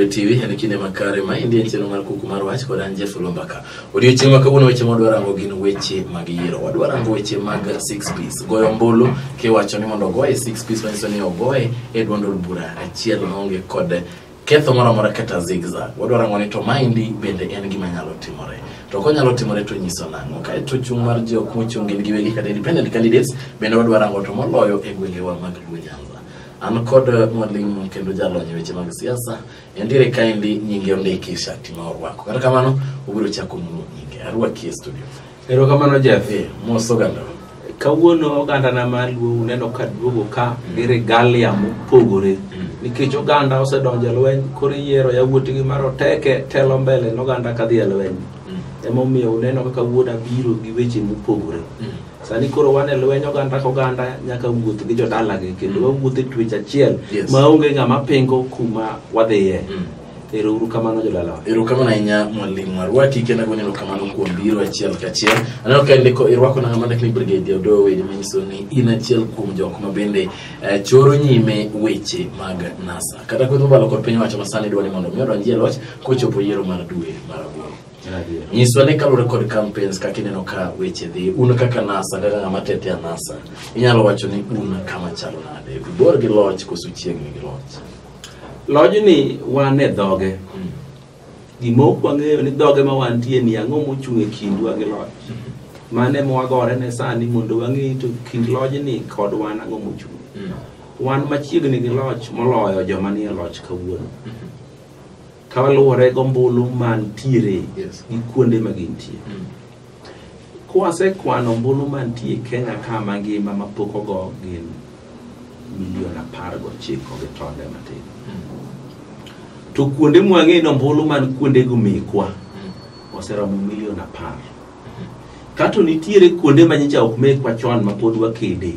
Mbe TV en kinde makare ma indie cheno mar kuku mar wach kod anje Fulombaka. Odiochieng' ma kawuono weche madwarango gin weche mag yiero. Wadwarango weche mag 6 piece. Goyo ombulu kiwacho ni mondo goye 6 piece manyiso ni ogoye e duond od bura achiel maonge kod ketho moro amora kata zigzag. Wadwarango ni to maendi bende en gima nyalo timore. To konyalo timore to nyiso nang'o. Kae to chung' mar jok mochung' gin giwegi kata independent candidates bende wadwarango to moloyo e gwengewa mag Nyanza. An kod mwalimu kendo jalony weche mag siasa endire kaendi nyinge ondiki shati ma orwako. Kata kamano ubiro chako mulo nyinge arwaki e studio. Ero kamano Jeff, moso ganda. Kawuono oganda na maluo uneno ka duogo ka regalia mopogore nikech oganda osedonjo lweny koro yiero yawuot gi maroteke telo mbele noganda kadhi lweny. Emomiyo uneno kaka wuoda biro gi weche mopogore. Sani koro wane lweny oganda ka oganda nyaka wuoth gi jodala gi kendo wawuothe twech achiel maonge ng'ama pingo kuma wadhiye. Ero uru kamano jodala. Ero kamano ahinya mwalimu arwaki kendo goneno kamano kuom biro achiel kachiel. Aneno ka ndiko irwako na ng'ama ndikni Brigadier Odowe manyiso ni in achiel kuom jok ma bende choro nyime weche mag NASA. Kata kwedo balo kod piny wacho masani dwani mondo mi odonjie loch kochopo yiero mar dwe mar aboro. Nyiswa ni kalure kod campaigns kaka ineno ka weche dhi un kaka NASA kaka ng'ama tete ya NASA inyalo wacho ni un kama chalo nade bor gi loch koso chiegni gi loch. Lojni wan e dhoge. Gimok wang'eyo ni dhoge ma wantie ni ang'o mochung' e kindwa gi loch. Mane mwagore ne sani mondo wang'e to kind lojni kod wan ang'o mochung'. Wan machiegni gi loch moloyo joma nie loch kawuono. Kawaluwore gombulu mantiere gi kuonde ma gintie. Kwase kwano ombulu mantie Kenya ka mangima mapok ogo gin milion 19 gi tonde matin. To kuonde mwang'e no ombulu man kuonde go mekwa oseromo milion 10. Kato nitiere kuonde manyicha ok mekwa chon mapod wakede.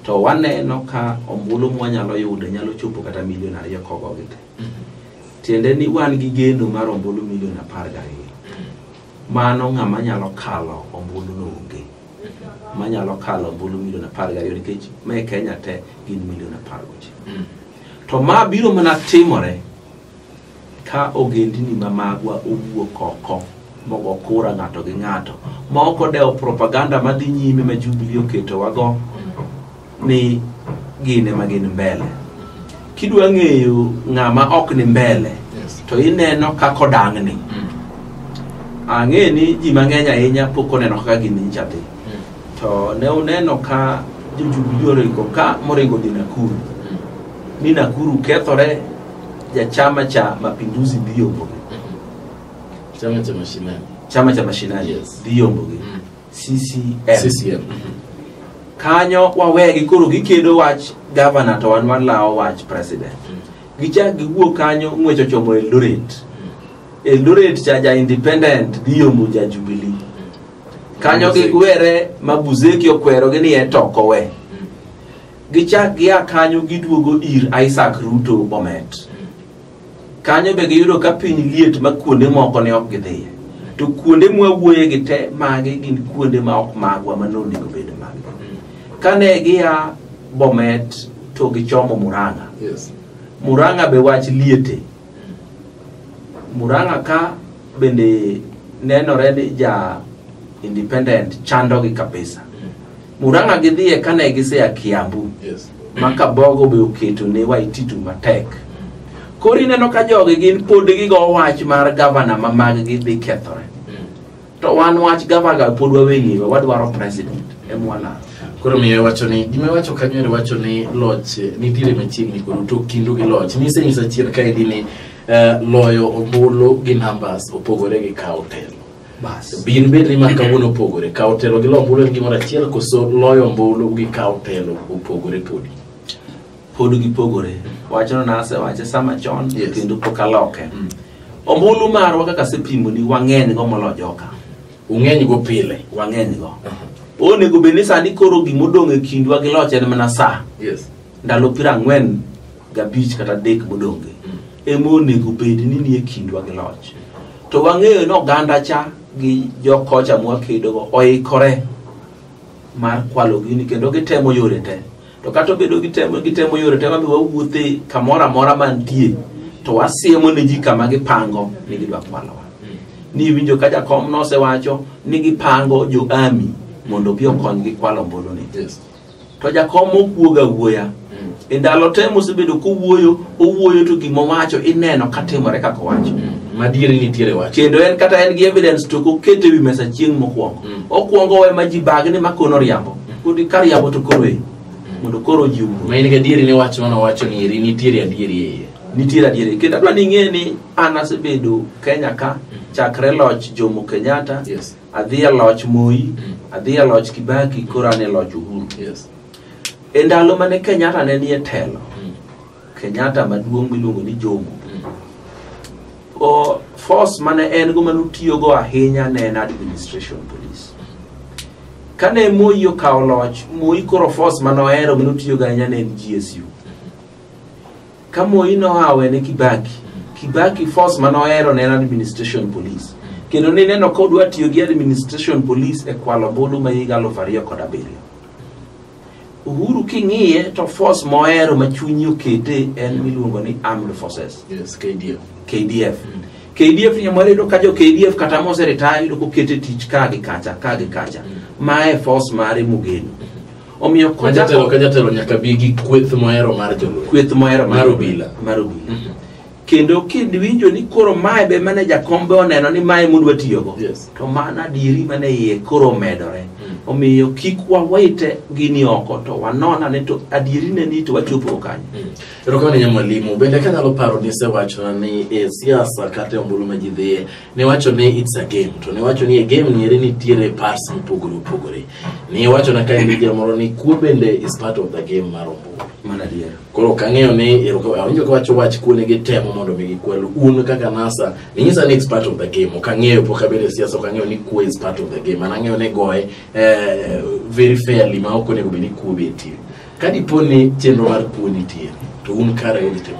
To waneno ka ombulu mwanyalo yudo nyalo chopo kata milion 2 kogo gite. Tiende ni wan gi geno mar ombulu milion 12. Mano ng'ama nyalo kalo ombulu no onge. Manyalo kalo ombulu milion 12 nikech me Kenya te gin milion 16. To ma biro mana timore ka ogendini mamagwa owuok oko mogo kura ng'ato gi ng'ato ma ok odewo propaganda madhi nyime ma Jubilee oketo wago ni gine magin mbele. Kidwa ng'eyo ng'ama ok ni mbele to ineno kako dang'ni. Ang'e ni ji mang'eny ahinya pok oneno kaka gini nchati. To ne uneno ka Jubilee oringo ka moringo di Nakuru. Ni Nakuru kethore ya chama cha Mapinduzi Dhiyombogi. Chama cha mashinani Dhiyombogi. CCM. Kanyo wawegi koro gikedo wach governor to wan walao wach president. Gichak giwuok kanyo ng'wecho chomo Eldoret cha independent Dhiyombo ja Jubilee. Kanyo gigwere Mabuzeki okwero gi ni etoko we. Gichak gia kanyo giduogo ir Isaac Ruto Bomet. Kanyo be giyudo ka piny liet ma kuonde moko ne ok gidhiye. To kuonde mwawuoye gite magi gin kuonde ma ok magwa manonego bedo magi. Kane gia Bomet to gichomo Murang'a. Murang'a be wach liete. Murang'a ka bende nenore ni ja independent chando gi kabisa. Murang'a gidhiye kane gisea Kiambu. Maka bogo be oketo ne Waititu matek. Kori neno ka jogi gin pod gigo wach mar governor ma mag gi dhi kethore. To wan wach governor pod waweng'iwa wadwaro president emwana. Koro miyo wacho ni gime wacho kanyo wacho ni loch nitiere machiegni koro to kindu gi loch nise nyisa chiel kaendi ni loyo ombulu gi numbers opogore gi kawo telo. Bas bin bende ma kawuono opogore kawo telo gi ombulu gi moro achiel koso loyo ombulu gi kawo telo opogore pod gipogore. Wacho na ase wache sama chon kendo pokaloke. Ombulu marwa kaka sepimo ni wang'eny go molo joka. Ung'eny go pile wang'eny go. Onego beni sani koro gimodong' e kindwa gi loch en mana saa. Ndalo 45 kata 3 modonge. Onego bed ni nie kindwa gi loch. To wang'eyo no ganda cha gi jokocha mwakedo go oikore mar kwalo gini kendo gitemo yore te. To kato bedo gitemo yore te ma wawuothe kamora mora mantie to wasiemo ne ji kama gipango ni gidwa kwalowa. Ni winjo ka jakom nosewacho ni gipango jo ami mondo bi okon gi kwalo ombulu ni. Yes. To jakom okuoga wuoya. Ndalo te mosebedo owuoyo to gimo wacho ineno katimore kaka wacho. Madieri nitiere wacho. Kendo en kata en gi evidence to kokete wi mesa chieng' mokwongo. Okwongo we ma ji bagne makono riambo. Kodi kariambo to koro mondo koro jiwu. Ma in ga dieri ne wacho mana wacho ni iri nitiere adieri. Nitiere adieri. Kendo adwa ni ng'e ni an asebedo Kenya ka chakre loch Jomo Kenyatta. Yes. Adhi e loch Moi, adhi e loch Kibaki, koro an e loch Uhuru. Yes. E ndalo mane Kenyatta ne nie telo. Kenyatta maduong' miluongo ni Jomo. O force mane en go manutiyo go ahinya ne en administration police. Kane Moi okawo loch, Moi koro force manohero manutiyo go ahinya ne en GSU. Ka Moi nohawe ne Kibaki force manohero ne en administration police. Kendo ne neno kodwa tiyo gi administration police e kwalo ombulu ma higa 2007. Uhuru king'iye to force mohero ma chunyi okete en miluongo ni Armed Forces. Yes, KDF. KDF ni moredo ka jo KDF kata mose retire do kokete tich ka gi kacha. Ma e force mare mugeno. Omiyo ka jatelo nyaka bi gi kweth mohero mar jolweny. Kweth mohero mar obila. Kendo winjo ni koro mae be mane jakombe oneno ni mae mudwa tiyogo. Yes. To mana dieri mane iye koro medore. Omiyo kik wawaite gini oko to wanona ne to adieri ne ni to wachopo kanyo. Rokone nyamwalimu bende ka nyalo paro ni se wacho ni e siasa kata ombulu ma ji dhie ne wacho ni it's a game to ne wacho ni e game ni ere nitiere parts mopogore. Ne wacho na ka ndi jamoro ni kuo bende is part of the game mar ombulu. Mana dieri. Koro kang'eyo ni awinjo ka wacho wach kuone gi temo mondo mi gikwel un kaka NASA ni nyisa ni it's part of the game. Okang'eyo poka bende siasa okang'eyo ni kuo is part of the game. Anang'eyo ni goye very fairly ma ok onego beni kuo betie. Kadiponi chenro mar kuo nitie to un kare udi temo.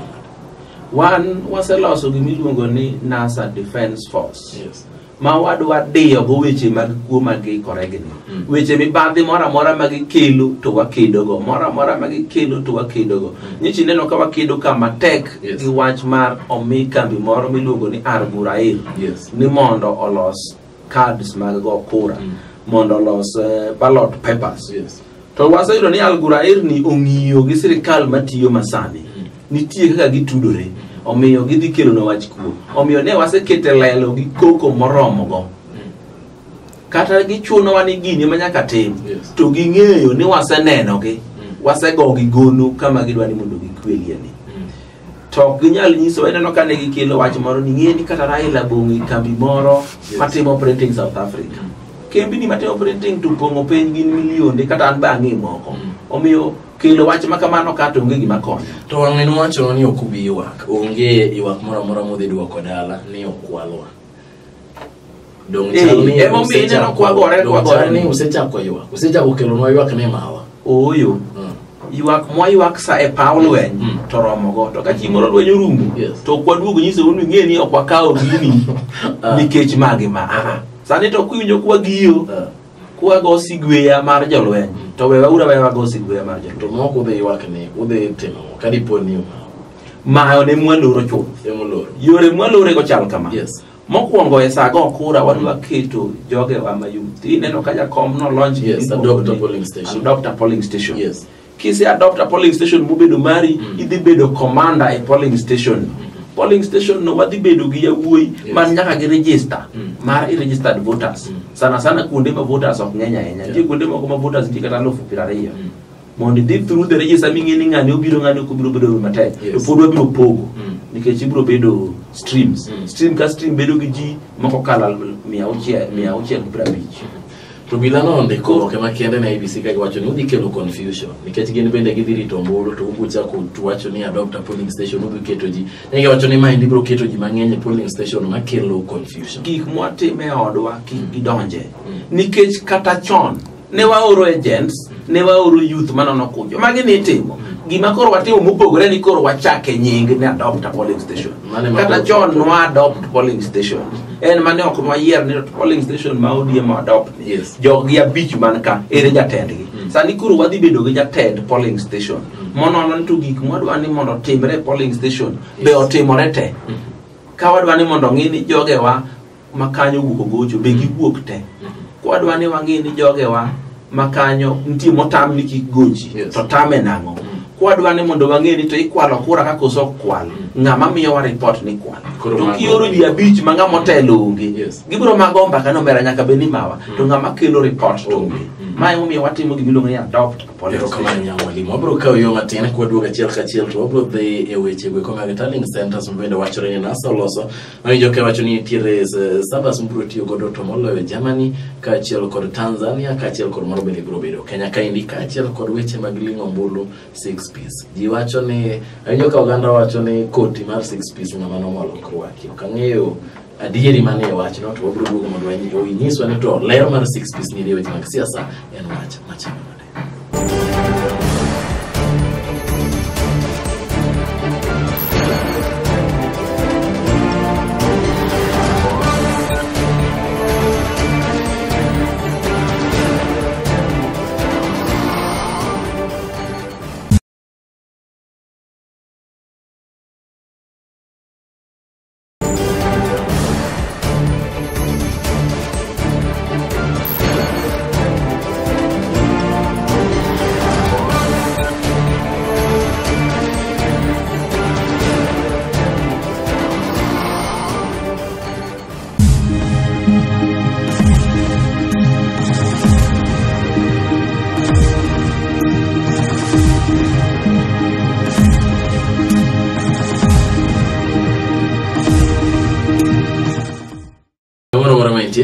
Wan waseloso gimiluongo ni NASA Defense Force. Yes. Ma wadwa diyo go weche mag kuo magi koregni. Weche mibadhi mora magi kelo to wakedo go. Mora magi kelo to wakedo go. Nyichi neno ka wakedo kama tek gi wach mar omi kambi moro miluongo ni Al-Ghurair. Yes. Ni mondo olos cards mag go kura. Mondo olos ballot papers. Yes. To waseyudo ni Al-Ghurair ni ong'iyo gi sirikal matiyo masani. Nitie kaka gitudore. Omiyo gidhi kelo na wach kuo. Omiyo ne wasekete lelo gi koko moromo go. Kata gichuno wani gini manyaka tim. Yes. To ging'eyo ni waseneno gi. Wasego gi gono kama gidwa ni mondo gikwelie ni. To ginyal nyiso ineno ka ne gikelo wach moro ni ng'e ni kata Raila Bongi kambi moro matimo printing South Africa. Kembi ni matimo printing to pongo peny gin milionde kata an bang'e moko. Omiyo kelo wach makamano kata onge gima konyo. To wang'eno wacho ni okubi ywak. Onge ywak moro modhi duoko dala ni okwalwa. Dong chalni emomine no kwagore ni usechako ywak. Usechako kelonwa ywak ne mawa. Oyo. Ywak sa e paw lweny to romo go to ka chimoro lweny orumo. To kwaduogo nyiso unu ng'e ni ok wakawo gini nikech magi ma. Sani to kwinjo kwa giyo. Kwa go sigweya mar jolweny. To wewa go sigweya mar jolweny. To moko udhi ywak ni udhi timo kadiponi mayo ne mwaloro chuth. Yore mwalore go chal kama. Yes. Mokwongo e sago kura wadwa keto joge wa mayuth. Ineno ka jakom no launch adopt a polling station. Yes. Kisi adopt a polling station mubedo mari idhi bedo commander e polling station. Polling station no wadhi bedo gi yawuoyi man nyaka gi register mar registered voters. Sana kuonde ma voters ok ng'eny ahinya. Nitie kuonde moko ma voters nitie kata 20,000. Mondo dhi through the register ming'e ni ng'ani obiro bedo matek. To pod wabiro pogo. Nikech ibiro bedo streams. Stream ka stream bedo gi ji moko kala 650. To bilano ndiko kama kiende na ABC ka wacho ni udhi kelo confusion nikech gin bende gidhi rito ombulu to ubucha ku wacho ni adopt a polling station udhi keto ji nenge wacho ni mind biro keto ji mang'eny polling station ma kelo confusion. Gik mwatime odwa kik gidonje nikech kata chon ne waoro agents ne waoro youth manono kujo magi ni timo gima koro watimo mopogore ni koro wachake nying ni adopt a polling station. Kata chon no adopt polling station en mane ok mayier ni polling station ma ODM adopt. Yes. Jogi abich man ka ere jatendgi. Sani koro wadhi bedo gi jatend polling station mono to gik mwadwa ni mondo timre polling station be otimore te ka wadwa ni mondo ng'ini jogewa makanyo wuok gocho be giwuok te kwadwa ni wang'ini jogewa makanyo nitie motam ni kik gochi to tame nang'o kwadwa ni mondo wang'eni to ikwalo kura ka koso kwal ng'ama miyo wa report ni kwal to kioro ji abich ma ng'ama otelo onge gibiro mago mbaka no mera nyaka beni mawa to ng'ama kelo report to onge mae momiyo watimo gimiluongo ni adopt polero kama nyamwalimu wabro kawo yo matin kwa duoga achiel kachiel to wabro dhi e weche go mag tallying centers mbende wachore ni NASA oloso manyo ke wacho ni tiere sabas mbro tiyo godo to moloyo Germany ka achiel kod Tanzania ka achiel kod Morobele bro bedo Kenya ka indi ka achiel kod weche mag ling'o mbulu 6 piece ji wacho ni anyo ka oganda wacho ni koti mar 6 piece ng'ama nomolo kwaki okang'eyo adieri mane wacho no to wabro duogo mondo oyinyiswa ni to ler mar 6 piece ni weche mag siasa en wach machalo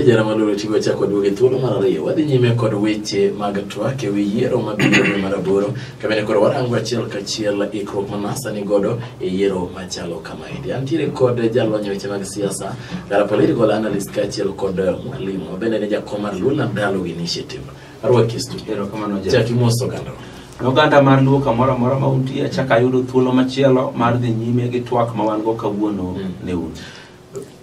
jara maloro tigo chako duoge thuolo mar ariyo wadhi nyime kod weche mag twak ewi yiero mabiro mar aboro kabene kod warango achiel kachiel ikruok ma NASA ni godo e yiero machalo kamaendi antiere kod jalony weche mag siasa kara political analyst kachiel kod mwalimu bende ne jakom mar Lula Dialogue Initiative arwa kistu ero kamano jaki moso gando Oganda mar luo kamoro amora ma untie chaka yudo thuolo machielo mar dhi nyime gi twak ma wan go kawuono ne un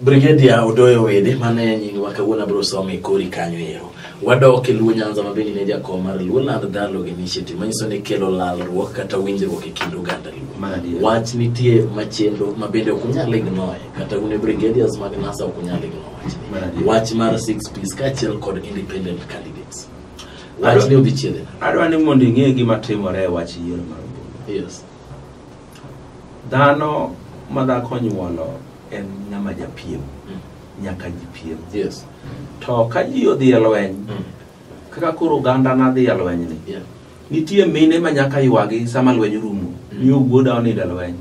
Brigadier Odoyo Wede mane nyingi wakawuona bro some kori kanyo ero wadok e Luo Nyanza mabeni ne jakom mar Lula Dialogue Initiative manyiso ni kelo lalruok kata winjruok e kind oganda Luo wach nitie machendo mabende ok nyal ignoe kata une brigadiers mag NASA ok nyal ignoe wach mar 6 piece kachiel kod independent candidates wach ne udhi chiede adwa ni mondo ing'e gima timore e wach yiero mar ombulu yes dhano madhako nyuolo en ng'ama japiem nyaka jipiem yes to ka ji odhi e lweny kaka koro oganda na dhi e lweny ni nitie mine ma nyaka ywagi sama lweny rumo ni wuoda onindo e lweny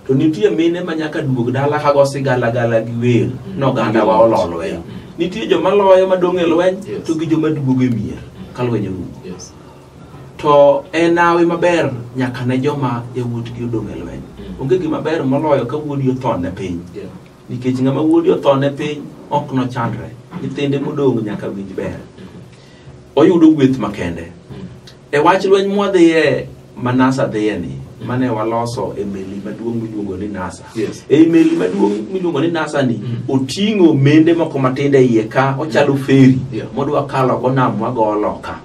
to nitie mine ma nyaka duog dala ka go sigala gala gi wer no oganda wa olo lweny nitie joma loyo madong' e lweny to gi joma duogo e mier ka lweny rumo to en awi maber nyaka ne joma yawuot gi odong' e lweny onge gima ber moloyo ka wuodi othon ne piny nikech ng'ama wuodi othon ne piny ok no chandre nyithinde modong' nyaka winj ber oyudo gweth makende e wach lweny mwadhiye ma NASA dhiye ni mane waloso e meli maduong' miluongo ni NASA e meli maduong' miluongo ni NASA ni oting'o mende moko matinde iye ka ochalo feri modwa kalo go nam wago loka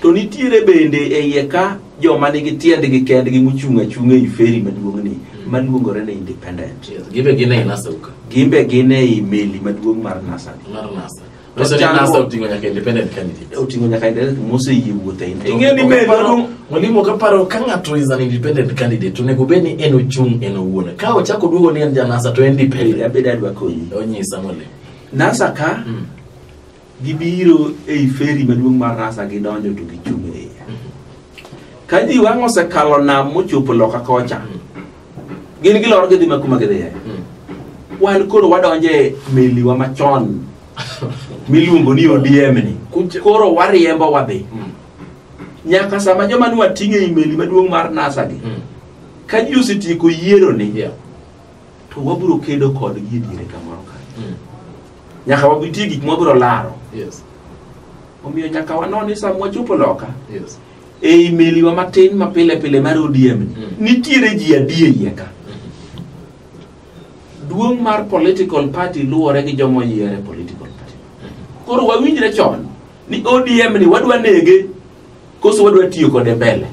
to nitiere bende e iye ka joma nigi tiendgi kendgi mochung' achung' e feri maduong' ni maluongore ni independent gimbe gine NASA uka gimbe gine e meli maduong' mar NASA mar NASA Oso NASA utingo nyaka independent candidate utingo nyaka independent mose yiwuothe ing'e ni meli mwalimu kaparo ka ng'ato is an independent candidate onego bed ni en ochung' en owuon ka ochako duogo ni en ja NASA to independent abed adwa konyi onyisa mwalimu NASA ka gibiro e feri maduong' mar NASA gidonjo to gichung' e ka ji wang'o sekalo nam mochopo loka kocha gin giloro gidhi makuma gidhiye wan koro wadonje meli wa machon miluongo ni ODM ni koro wariembo wadhi nyaka sama joma nwa ting'e i meli maduong' mar NASA gi ka ji osetieko yiero ni to wabiro kedo kod gi diere kamoro ka nyaka wabitie gik mabiro laro omiyo nyaka wanoni sama wachopo loka e meli wa matin mapile pile mar ODM ni nitiere ji adie ka duong' mar political party luwore gi jomo yiere political party koro wawinjre chon ni ODM ni wadwa nege koso wadwa tiyo kode mbele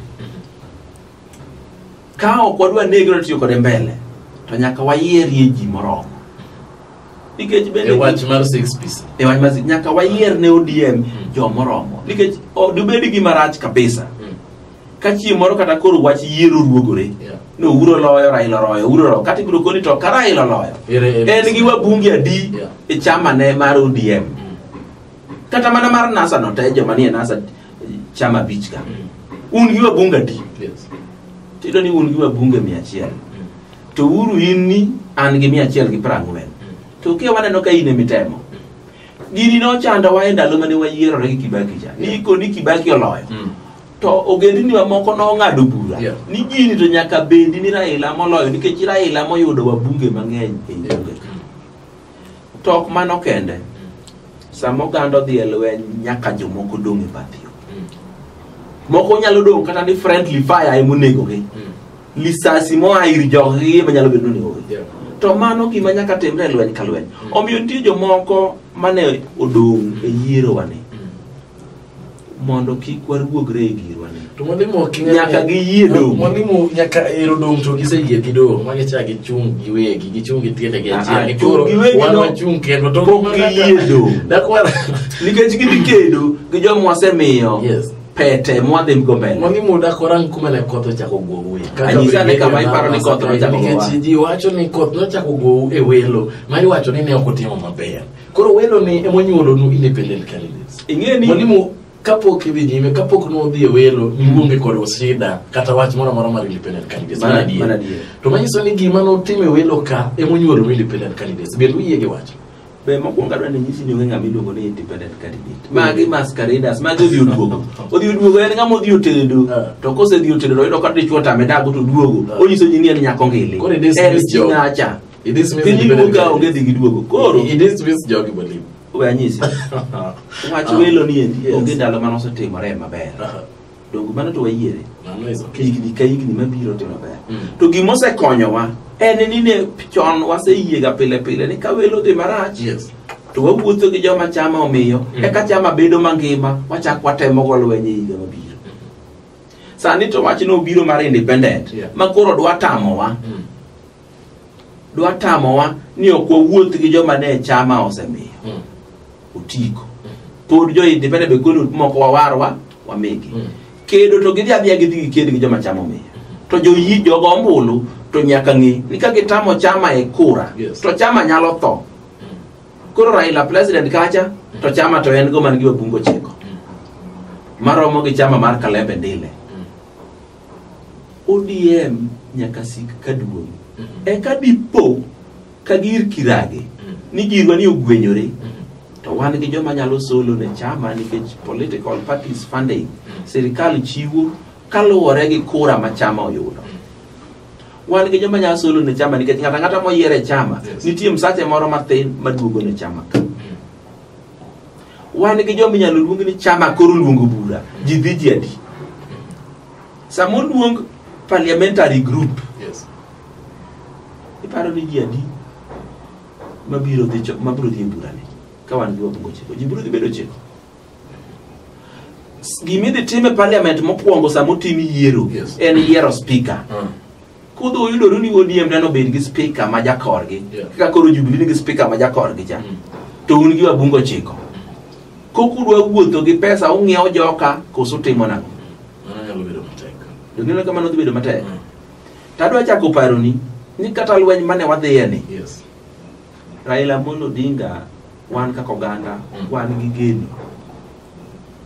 ka ok wadwa negro tiyo kode mbele to nyaka wayierie ji moromo nikech bende wach mar 6 piece wach mar nyaka wayier ne ODM jo moromo nikech dubedi gi marach kabisa ka chieng' moro kata koro wach yiero ruogore no uro loyo Raila loyo uro loyo kata ibiro koni to Raila loyo en gi wabunge adi e chama ne mar ODM kata mana mar NASA no te joma nie NASA chama bichka un gi wabunge adi tido ni un gi wabunge 100 to uru inni an gi 140 to ke waneno ka ine mitemo gini no chanda wa ndalo mane wayiero gi Kibaki cha niko ni Kibaki oloyo to ogendini mamoko no ngado bura ni gini to nyaka bendi ni Raila moloyo nikech Raila moyudo wabunge mang'eny e bunge to ok mano kende samo gando dhi e lweny nyaka jomoko dong' e pathio moko nyalo dong' kata ni friendly fire e monego gi lisasi mo air jogi manyalo bedo ni oge to mano gima nyaka timre lweny ka lweny omiyo nitie jomoko mane odong' e yiero wani mondo kik waruogre e girwani to mwalimu nyaka giyie dong' mwalimu nyaka ero dong' to giseyie gidong' ma gicha gichung' giwegi gichung' gitiende gi achiel koro wan wachung' kendo to giyie dong' dakwara nikech gidhi kedo gi joma wasemiyo pete mwadhi mgo mbele mwalimu dakorang kuma ne koth ochako gowu anyisa ne kama iparo ni koth ochako gowu nikech ji wacho ni koth nochako gowu e welo ma iwacho ni ne ok otimo maber koro welo ni emonyuolo nu independent candidates ing'eni mwalimu kapok idhi nyime kapok nodhi e welo niwuonge kod shida kata wach moro amora mar independent candidates mana to manyiso ni gima notime welo ka emonyuolo nu independent candidates bende uyie gi wach be mokwongo adwa ni nyisi ni onge ng'ama iluongo ni independent candidate magi masqueraders magi odhi oduogo en ng'ama odhi otedo to kosedhi otedo to yudo ka dichuo tame dago to duogo onyiso ji ni en nyako ngili en ching'acha pinyiluoga onge dhi gi duogo koro jogi mwalimu we anyisi wach welo ni endi onge ndalo manosetimore maber dongo mano to wayiere higni ka higni mabiro timo maber to gimosekonyowa en ni ne chon waseyiega pile pile ni ka welo dhi marach to wawuotho gi joma chama omiyo eka chama bedo mangima wachak watemo go lweny e higa mabiro sani to wach no biro mar independent ma koro dwa tamowa ni ok wawuoth gi joma ne chama osemiyo otiko pod jo independent be kono moko wawarwa wamigi kedo to gidhi adhiya gidhi ked gi joma chama omiyo to jogo ombulu to nyaka ng'i ni ka gitamo chama e kura to chama nyalo tho koro Raila president kacha to chama to en go man gi wabungo chiko maromo gi chama mar Kalembe Ndile ODM nyaka sik kaduong' e ka dipo ka gir kirage ni girwa ni ogwenyore to wan gi joma nyalo solo ne chama nikech political parties funding sirikal chiwo kaluwore gi kura ma chama oyudo wan gi joma nyalo solo ne chama nikech ng'ata moyiere chama nitie msache moro mathin maduogo ne chama ka wan gi joma nyalo luong ni chama koro luongo bura ji dhi ji adi samo luong parliamentary group iparo ni ji adi mabiro dhi bura ni ka wan gi wabungo chiko ji biro dhi bedo chiko gimidhi time parliament mokwongo samo timi yiero en yiero speaker kudho yudo ni ODM neno bed gi speaker ma jakorgi kaka koro Jubilee nigi speaker ma jakorgi cha to un gi wabungo chiko kokudwa wuotho gi pesa ung'iewo joka koso timo nang'o nyalo bedo matek dongino kama nodhi bedo matek tadwa chako paro ni kata lweny mane wadhiye ni Raila Amolo Odinga wan kaka oganda wan gi geno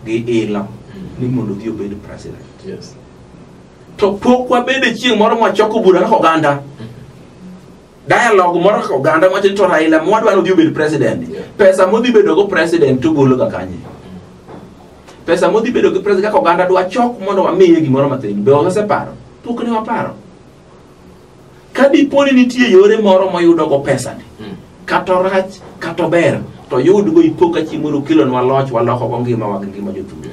gi ilo ni mondo dhi obed president to pok wabede chieng' moro mwachoko bura kaka oganda dialogue moro kaka oganda mwacho to Raila mwadwa no dhi obed president pesa modhi bedo go president to golo ga kanye pesa modhi bedo go president kaka oganda dwa chok mondo wamiye gimoro mathin be waseparo pok ne waparo ka diponi nitie yore moro moyudo go pesa ni kato rach kato ber to yud go ipoka chimoro kilo nwa loch waloko go ngima wag ngima jotugo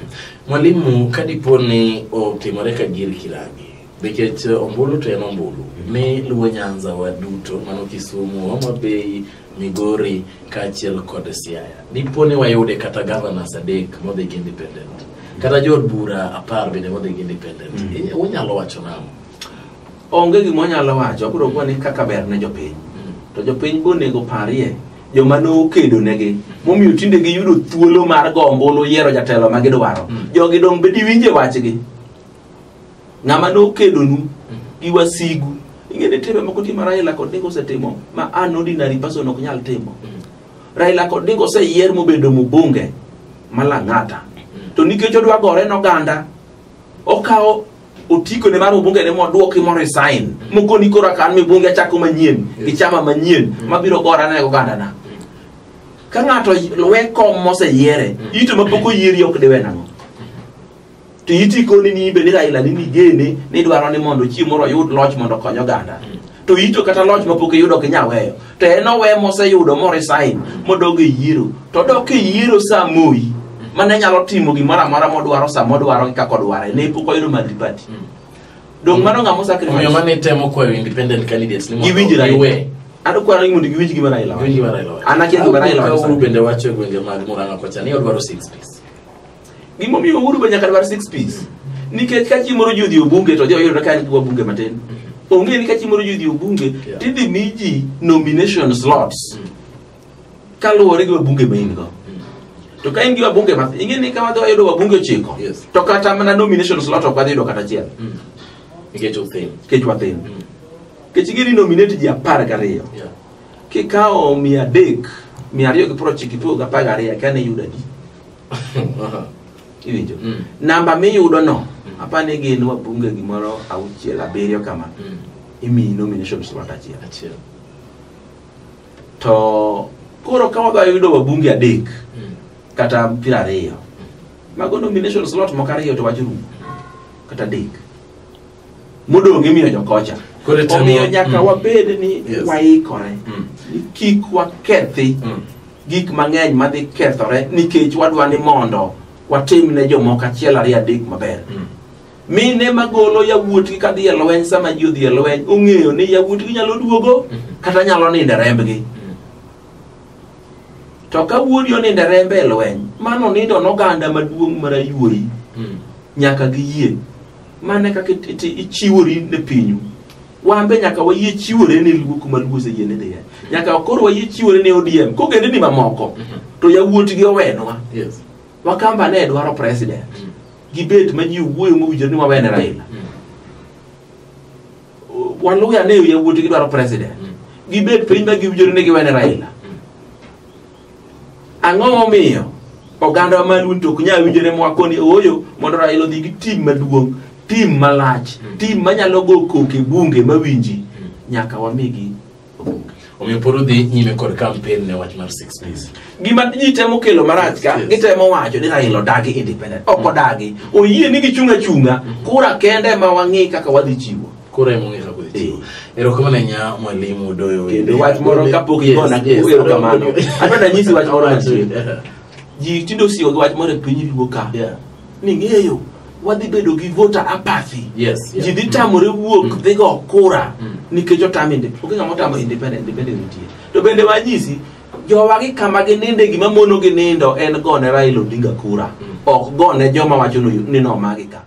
mwalimu kadiponi otimore ka gir kiragi nikech ombulu to en ombulu mi luwo Nyanza wa duto mano Kisumu Homa Bay Migori kaachiel kod Siaya diponi wayude kata governors adek modhi gi independent kata jod bura 10 bende modhi gi independent unyalo wacho nang'o onge gima nyalo wacho biro kwani kaka ber ne jopiny to jopiny bonego parie joma no kedo negi momiyo tinde giyudo thuolo mar gombolo yiero jatelo ma gidwaro jogi dong bedi winje wachgi ng'ama no kedonu gi wasigu ingene tebe moko tima Raila kod Odinga osetimo ma an ordinary person ok nyal timo. Raila kod Odinga oseyier mobedo mbunge malang'ata to nikech odwa gore n'oganda okawo otiko ne mar mbunge ne moduoki mo resign moko ni kora kan mbunge chako manyien gi chama manyien mabiro gora ne oganda na ka ng'ato we kom moseyiere ito mapoko yieri ok dewe nang'o to itiko ni be ni Raila ni gene ni dwaro ni mondo chiemo ro yud loch mondo konyo oganda to ito kata loch mapoko yudo ki nyaweyo to en owe moseyudo mo resign modoge yiero to dok e yiero saa moi mane nyalo timo gimoro amora modwaro saa modwaro kaka odware ne poko yudo madipati dong mano ng'amo sacrifice omiyo mane temo kwayo independent candidates ni mondo iwe ado kwaro mondo giwinj gima Raila anakia gima Raila Uhuru bende wacho gwenge mag Murang'a kocha ni odwaro 6 piece gimo miyo Uhuru be nyaka dwar 6 piece nikech ka chiemo judhi obunge to joyudo ka ni bunge matin onge ni ka chiemo judhi obunge tidhi miji nomination slots kaluwore gi bunge maingo to ka ingi bunge matin inge ni kama do yudo bunge chiko to kata mana nomination slot ok adhi do kata chiel ketho thin kechigiri nominate ji 12 kikao 300 kane yuda di iwinjo namba miyudo no apane gin wabunge gimoro 6-7 kama imi nomination slot achiel to koro ka wadwa yudo wabunge 3 kata 20 mago nomination slot moko 2 to wajuru kata 3 modong imiyo jokocha omiyo nyaka wabed ni waikore kik wakethi gik mang'eny madhi kethore nikech wadwa ni mondo watim ne jomoko 1-2-3 maber mine magolo yawuotgi kadhi e lweny sama ji odhi e lweny ong'eyo ni yawuotgi nyalo duogo kata nyalo nindo rembgi to ka wuodi onindo rembe e lweny mano nindo n'oganda maduong' marayuori nyaka giyie mane kaka ichiwori ne pinyu wambe nyaka wayie chiwore ne luo kuma luo oseyie ne dhiye nyaka koro wayie chiwore ne ODM kogende ni mamoko to yawuotgi owenwa wakamba ne dwaro president gibet ma ji wuoyo mowinjore ni wawene Raila Waluya ne yawuotgi dwaro president gibet piny ma giwinjore ni giwene Raila ang'o momiyo oganda maluon to ok nyal winjore mwakoni oyo mondo Raila odhi gi tim maduong' tim malach tim manyalo go koke bunge mawinji nyaka wamigi bunge omiyo poro dhi nyime kod campaign ne wach mar 6 piece gima ji temo kelo marach ka gitemo wacho ni Raila odagi independent ok odagi oyie ni gichunga chunga kura kende ma wang'i kaka wadhi chiwo kura emo ng'e kaka wadhi chiwo erokamano nya mwalimu Doyo kendo wach moro kapok igona erokamano adwa nyisi wach moro matin ji tindo siyo gi wach moro e piny luo ka ni ng'eyo wadhi bedo gi voter apathy ji dhi tamore wuok dhi go kura nikech otamo onge ng'ama otamo independent nitie to bende wanyisi jowagi kama gininde gima mono gi nindo en gone Raila Odinga kura ok gone joma wacho ni nomagi ka